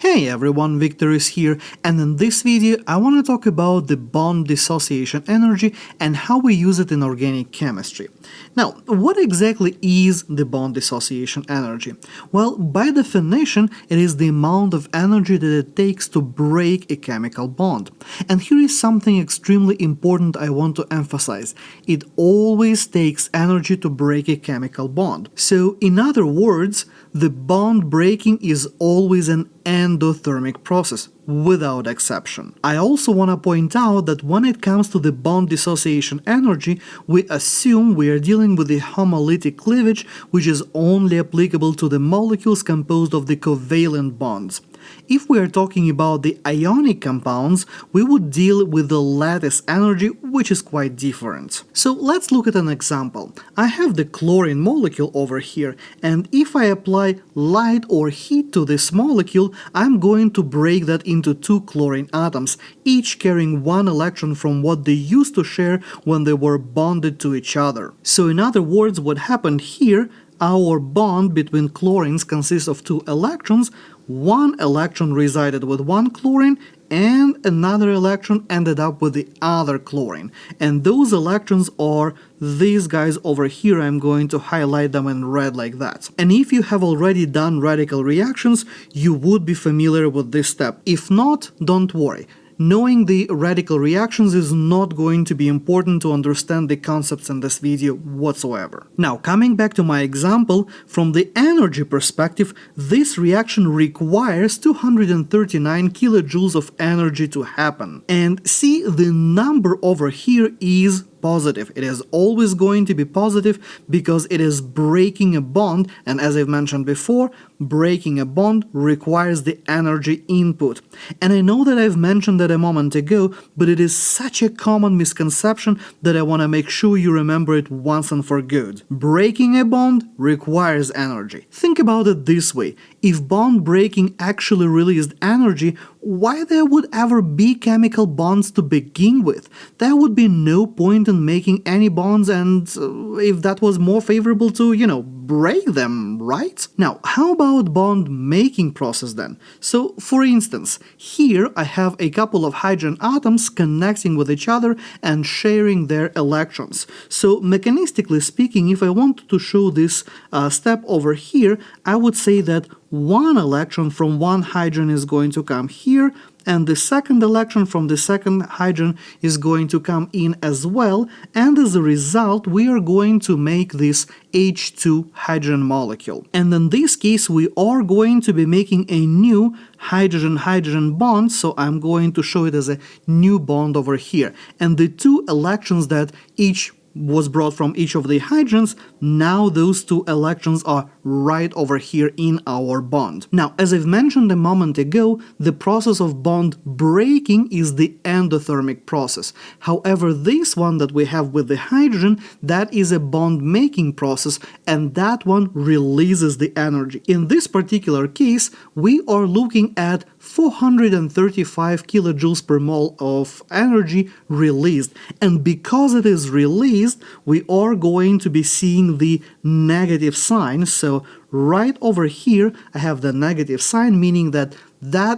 Hey everyone, Victor is here, and in this video I want to talk about the bond dissociation energy and how we use it in organic chemistry. Now, what exactly is the bond dissociation energy? Well, by definition, it is the amount of energy that it takes to break a chemical bond. And here is something extremely important I want to emphasize. It always takes energy to break a chemical bond. So, in other words, the bond breaking is always an endothermic process, without exception. I also want to point out that when it comes to the bond dissociation energy, we assume we are dealing with the homolytic cleavage, which is only applicable to the molecules composed of the covalent bonds. If we are talking about the ionic compounds, we would deal with the lattice energy, which is quite different. So let's look at an example. I have the chlorine molecule over here, and if I apply light or heat to this molecule, I'm going to break that into two chlorine atoms, each carrying one electron from what they used to share when they were bonded to each other. So in other words, what happened here, our bond between chlorines consists of two electrons. One electron resided with one chlorine and another electron ended up with the other chlorine. And those electrons are these guys over here. I'm going to highlight them in red like that. And if you have already done radical reactions, you would be familiar with this step. If not, don't worry. Knowing the radical reactions is not going to be important to understand the concepts in this video whatsoever. Now, coming back to my example, from the energy perspective, this reaction requires 239 kilojoules of energy to happen. And see, the number over here is positive. It is always going to be positive because it is breaking a bond, and as I've mentioned before, breaking a bond requires the energy input. And I know that I've mentioned that a moment ago, but it is such a common misconception that I want to make sure you remember it once and for good. Breaking a bond requires energy. Think about it this way. If bond breaking actually released energy, why there would ever be chemical bonds to begin with? There would be no point in making any bonds, and if that was more favorable to, break them, right? Now, how about bond making process then? So, for instance, here I have a couple of hydrogen atoms connecting with each other and sharing their electrons. So, mechanistically speaking, if I wanted to show this step over here, I would say that one electron from one hydrogen is going to come here, and the second electron from the second hydrogen is going to come in as well, and as a result we are going to make this H2 hydrogen molecule. And in this case we are going to be making a new hydrogen-hydrogen bond, so I'm going to show it as a new bond over here. And the two electrons that each was brought from each of the hydrogens, now those two electrons are right over here in our bond. Now, as I've mentioned a moment ago, the process of bond breaking is the endothermic process. However, this one that we have with the hydrogen, that is a bond making process, and that one releases the energy. In this particular case, we are looking at 435 kilojoules per mole of energy released, and because it is released, we are going to be seeing the negative sign. So right over here I have the negative sign, meaning that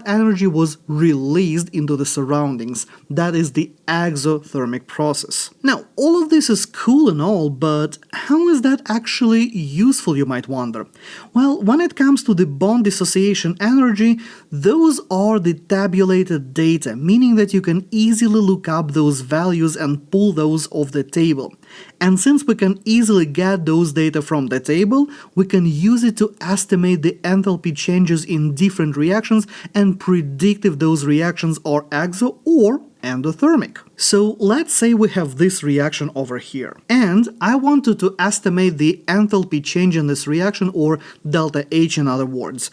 energy was released into the surroundings. That is the exothermic process. Now, all of this is cool and all, but how is that actually useful, you might wonder? Well, when it comes to the bond dissociation energy, those are the tabulated data, meaning that you can easily look up those values and pull those off the table. And since we can easily get those data from the table, we can use it to estimate the enthalpy changes in different reactions and predict if those reactions are exo or endothermic. So let's say we have this reaction over here, and I wanted to estimate the enthalpy change in this reaction, or delta H in other words.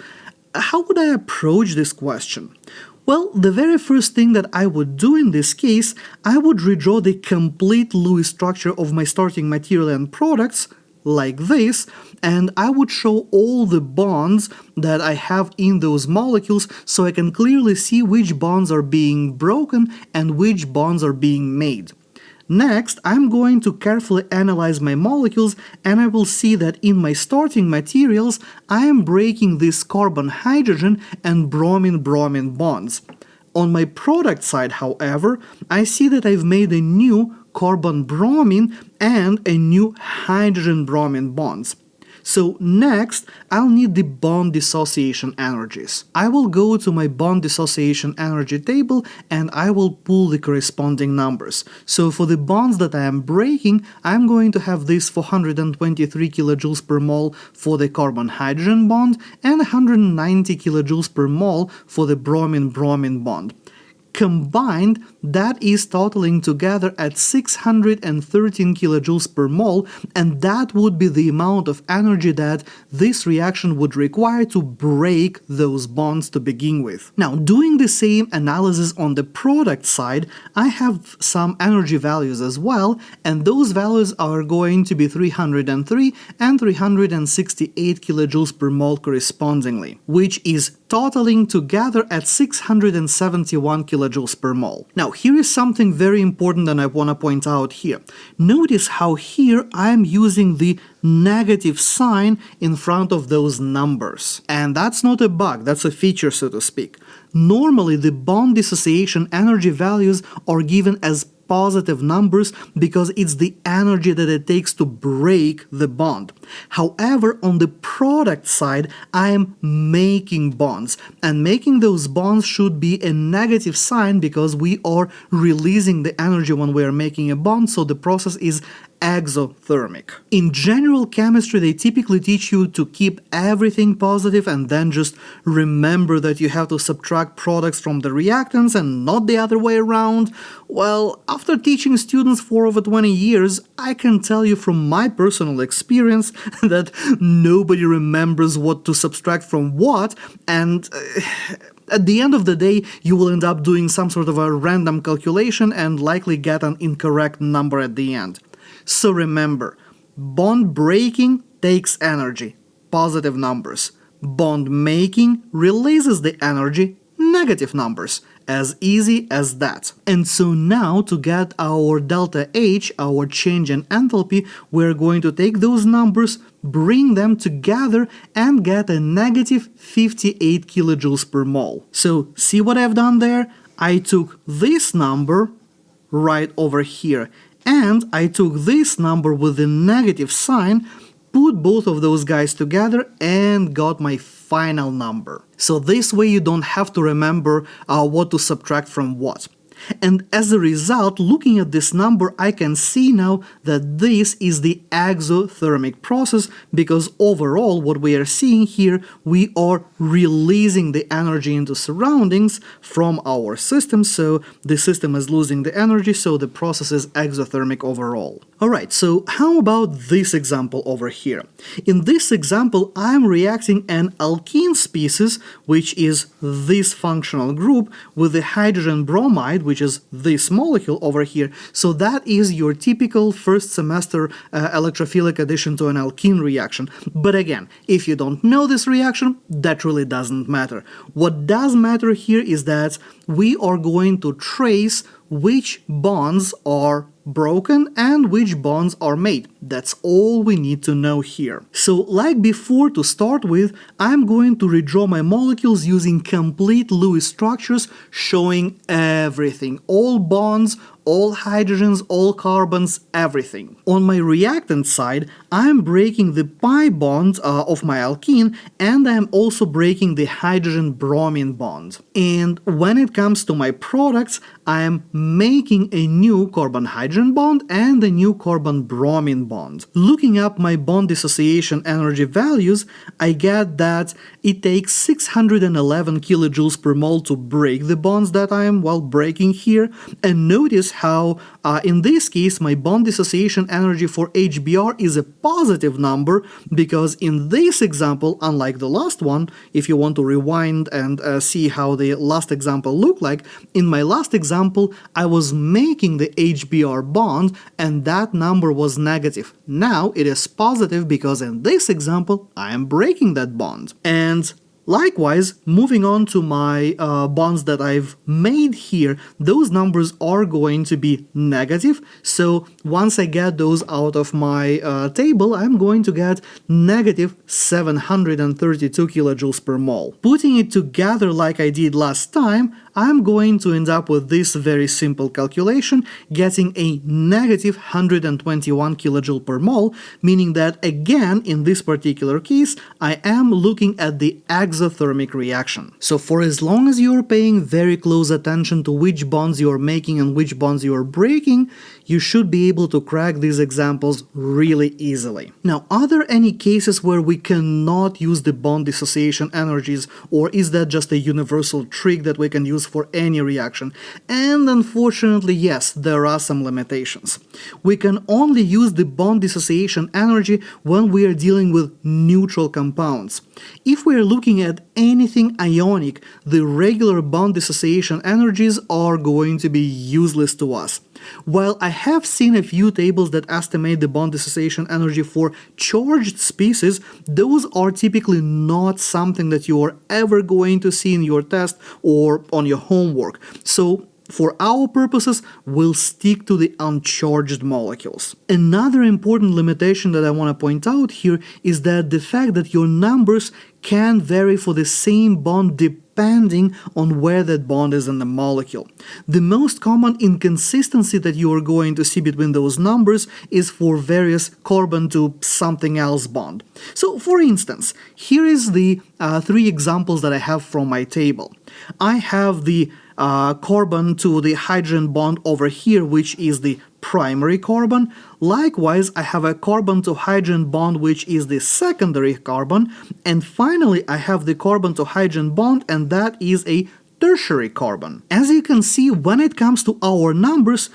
How would I approach this question? Well, the very first thing that I would do in this case, I would redraw the complete Lewis structure of my starting material and products, like this, and I would show all the bonds that I have in those molecules so I can clearly see which bonds are being broken and which bonds are being made. Next, I'm going to carefully analyze my molecules, and I will see that in my starting materials, I am breaking these carbon-hydrogen and bromine-bromine bonds. On my product side, however, I see that I've made a new carbon-bromine and a new hydrogen-bromine bonds. So next, I'll need the bond dissociation energies. I will go to my bond dissociation energy table and I will pull the corresponding numbers. So for the bonds that I am breaking, I'm going to have this 423 kilojoules per mole for the carbon-hydrogen bond and 190 kilojoules per mole for the bromine-bromine bond. Combined, that is totaling together at 613 kilojoules per mole, and that would be the amount of energy that this reaction would require to break those bonds to begin with. Now, doing the same analysis on the product side, I have some energy values as well, and those values are going to be 303 and 368 kilojoules per mole correspondingly, which is totaling together at 671 kilojoules per mole. Now, here is something very important that I want to point out here. Notice how here I am using the negative sign in front of those numbers. And that's not a bug, that's a feature, so to speak. Normally, the bond dissociation energy values are given as positive numbers because it's the energy that it takes to break the bond. However, on the product side, I am making bonds, and making those bonds should be a negative sign because we are releasing the energy when we are making a bond, so the process is exothermic. In general chemistry, they typically teach you to keep everything positive and then just remember that you have to subtract products from the reactants and not the other way around. Well, after teaching students for over 20 years, I can tell you from my personal experience that nobody remembers what to subtract from what, and at the end of the day, you will end up doing some sort of a random calculation and likely get an incorrect number at the end. So remember, bond breaking takes energy, positive numbers. Bond making releases the energy, negative numbers. As easy as that. And so now, to get our delta H, our change in enthalpy, we're going to take those numbers, bring them together, and get a negative 58 kilojoules per mole. So see what I've done there? I took this number right over here, and I took this number with the negative sign, put both of those guys together, and got my final number. So this way you don't have to remember what to subtract from what. And as a result, looking at this number, I can see now that this is the exothermic process, because overall what we are seeing here, we are releasing the energy into surroundings from our system, so the system is losing the energy, so the process is exothermic overall. Alright, so how about this example over here? In this example, I'm reacting an alkene species, which is this functional group, with the hydrogen bromide, which is this molecule over here. So that is your typical first semester electrophilic addition to an alkene reaction. But again, if you don't know this reaction, that really doesn't matter. What does matter here is that we are going to trace which bonds are broken and which bonds are made. That's all we need to know here. So like before, to start with, I'm going to redraw my molecules using complete Lewis structures showing everything, all bonds, all hydrogens, all carbons, everything. On my reactant side, I'm breaking the pi bond of my alkene, and I'm also breaking the hydrogen-bromine bond. And when it comes to my products, I'm making a new carbon-hydrogen bond and a new carbon-bromine bond. Looking up my bond dissociation energy values, I get that it takes 611 kilojoules per mole to break the bonds that I am breaking here, and notice how in this case my bond dissociation energy for HBr is a positive number, because in this example, unlike the last one, if you want to rewind and see how the last example looked like, in my last example I was making the HBr bond and that number was negative. Now it is positive because in this example I am breaking that bond. And Likewise, moving on to my bonds that I've made here, those numbers are going to be negative. So once I get those out of my table, I'm going to get negative 732 kilojoules per mole. Putting it together like I did last time, I'm going to end up with this very simple calculation, getting a negative 121 kilojoule per mole, meaning that again, in this particular case, I am looking at the exothermic reaction. So for as long as you're paying very close attention to which bonds you're making and which bonds you're breaking, you should be able to crack these examples really easily. Now, are there any cases where we cannot use the bond dissociation energies, or is that just a universal trick that we can use for any reaction? And unfortunately, yes, there are some limitations. We can only use the bond dissociation energy when we are dealing with neutral compounds. If we are looking at anything ionic, the regular bond dissociation energies are going to be useless to us. While I have seen a few tables that estimate the bond dissociation energy for charged species, those are typically not something that you are ever going to see in your test or on your homework. So for our purposes, we'll stick to the uncharged molecules. Another important limitation that I want to point out here is that the fact that your numbers can vary for the same bond depending on where that bond is in the molecule. The most common inconsistency that you are going to see between those numbers is for various carbon to something else bond. So for instance, here is the three examples that I have from my table. I have the carbon to the hydrogen bond over here, which is the primary carbon. Likewise, I have a carbon to hydrogen bond, which is the secondary carbon. And finally, I have the carbon to hydrogen bond, and that is a tertiary carbon. As you can see, when it comes to our numbers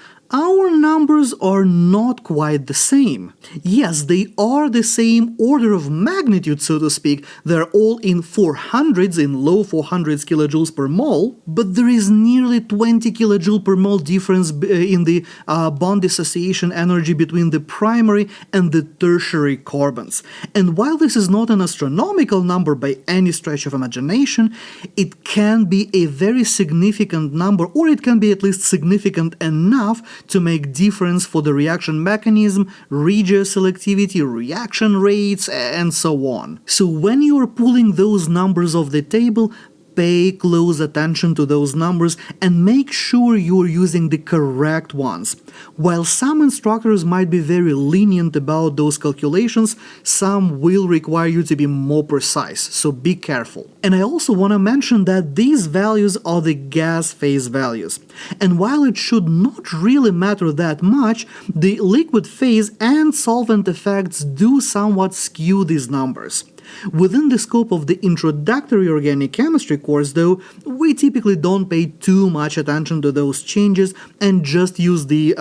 are not quite the same. Yes, they are the same order of magnitude, so to speak. They're all in 400s, in low 400s kilojoules per mole, but there is nearly 20 kilojoule per mole difference in the bond dissociation energy between the primary and the tertiary carbons. And while this is not an astronomical number by any stretch of imagination, it can be a very significant number, or it can be at least significant enough to make difference for the reaction mechanism, regioselectivity, reaction rates, and so on. So when you are pulling those numbers off the table, pay close attention to those numbers and make sure you're using the correct ones. While some instructors might be very lenient about those calculations, some will require you to be more precise, so be careful. And I also want to mention that these values are the gas phase values. And while it should not really matter that much, the liquid phase and solvent effects do somewhat skew these numbers. Within the scope of the introductory organic chemistry course, though, we typically don't pay too much attention to those changes and just use the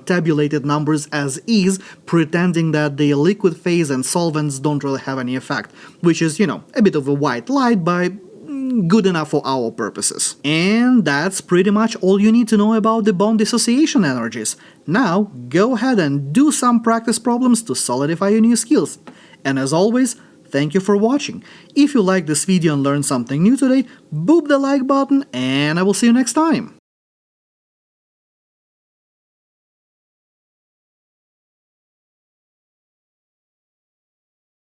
tabulated numbers as is, pretending that the liquid phase and solvents don't really have any effect, which is, a bit of a white light, but good enough for our purposes. And that's pretty much all you need to know about the bond dissociation energies. Now, go ahead and do some practice problems to solidify your new skills. And as always, thank you for watching. If you liked this video and learned something new today, boop the like button, and I will see you next time.